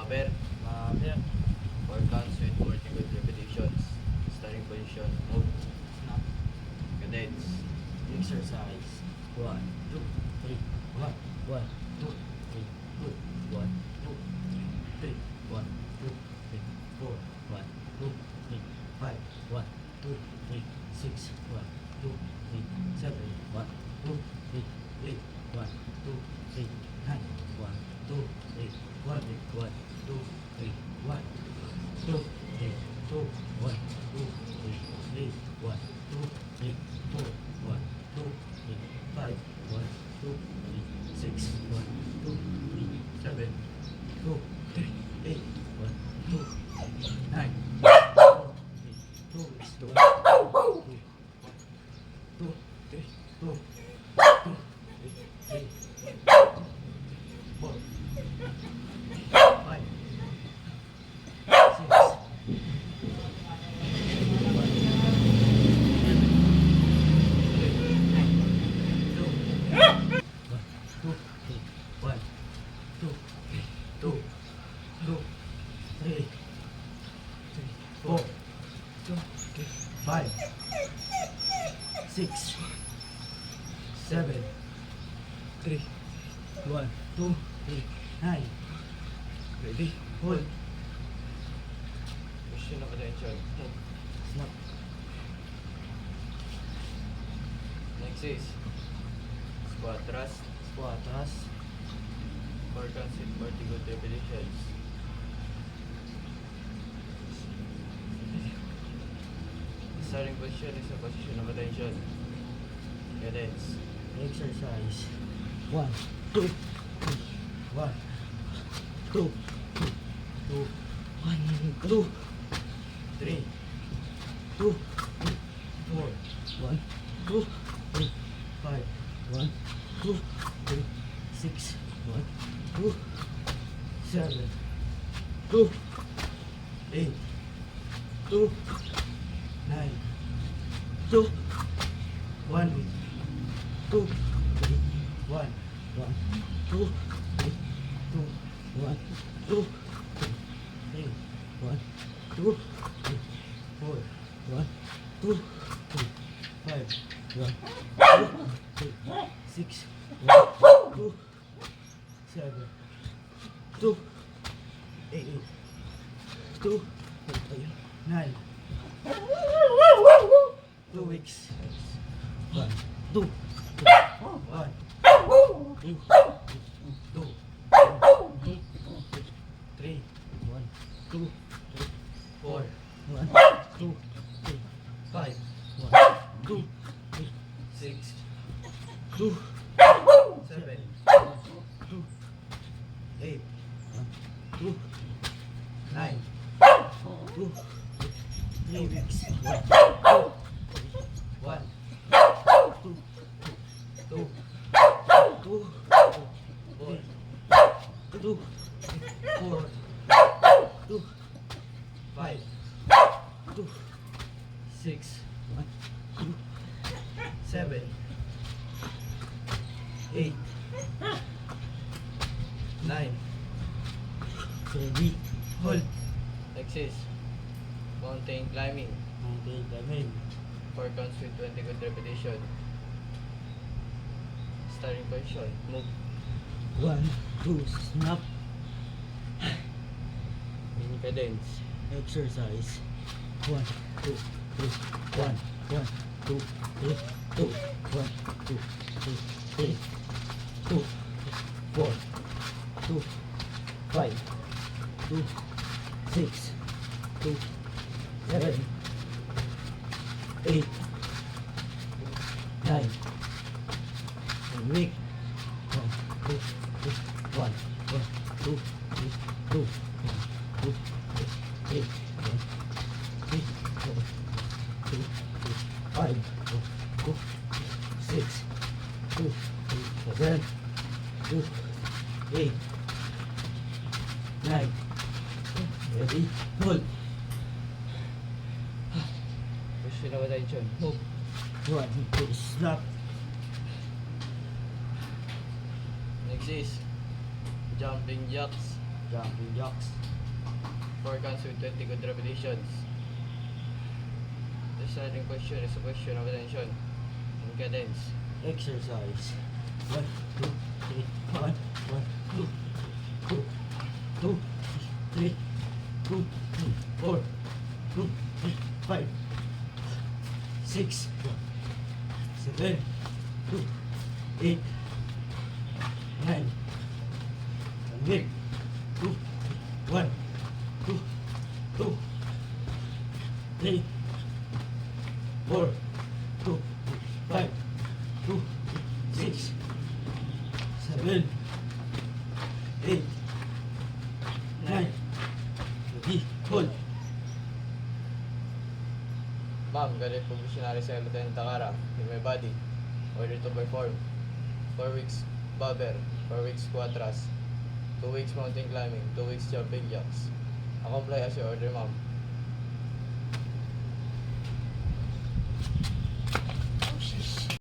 Mapper. Four counts with 40 good repetitions. Starting position. Move. Snap. Cadence. Exercise. 1, 2, 3, 1, 1, 2, 3, 2, 1, 2, 3, 1, 2, 3, 4, 1, 2, 3, 5, 1, 2, 3, 6, 1, 2, 3, 7, 1, 2, 3, 8, 1, 2, 3, 9, 1, 2, 3, 1, 1, 2, 3, 1, 2, 3, 2, 1, 2, 3, 1, 2, 3, 4, 1, 2, 3, 5, 1, 2, 3, 6, 1, 2, 3, 7, 2, 3, 8, 1, 2, 9, 2, 3, 2, 2, 3, 2, 3, 4, 5, 6, 5, 6, 7, 3, 1, 2, 3, 9. Ready? Hold. Position of attention. Move. Snap. Next is squat thrust. Squat thrust. Four counts with 40 good repetitions. Starting position is a position of attention. Cadence. Exercise. 1, 2, 3, 1, 2, 2, 1, 2, 3, 2, 4, 1, 2, 3, 5, 1, 2, 3, 6, 1, 2, 7, 2, 8, 2, 9, 2, 1, 2, 3, 1, 1, 2, 3, 2, 1, 2, 3, 1, 2, 3, 4, 1, 2, 3, 5, 1, 2, 3, 6, 1, 2, 7, 2, 8, 2, 9. 2 weeks. 1, 2, 1, 2, 2, 3, 1, 2, 3, 4, 1, 2, 3, 5, 1, 2, 3, 6, 2, 7, 2, 8, 1, 2, 9, 2, 3 weeks. 1, 2, 1, 2, 2, 2, 3, 2, 4, 2, 5, 2, 6, 1, 2, 7, 8, 9, 3, hold. Next is mountain climbing. Mountain climbing. Four counts with 20 good repetition. Starting position. Move. 1, 2, snap. Cadence. Exercise. 1, 2, 3, 1, 1, 2, 3, 2, 1, 2, 3, 3, 2, 4, 2, 5, 2, 6, 2, 7, 8, 9. And weak. 1, 2, 3, 1, 1, 2, 3, 2, 1, 2, 3, 1, 3, 4, 2, 3, 5, 2, 6, 2, 3, 7, 2, 8, 9. Ready? Hold. Position of attention. Move. 1, 2, snap. Next is jumping jacks. Jumping jacks. 4 counts with 20 good repetitions. The starting question is a question of attention and cadence. Exercise. 1, 2, 3, 1, 1, 2, 2, 2, 3, 2, 4, 2, 5, 6, 7, 2, 8, 9, 2, 1, 2, 2, 3, 4, 2, 5, 2, 6, 7, 8, 9, ready, hold. Ma'am, galit probationary sa Lieutenant Takara in my body. Order to perform. 4 weeks bobber, 4 weeks quadras, 2 weeks mountain climbing, 2 weeks jumping jacks. I comply as your order, ma'am.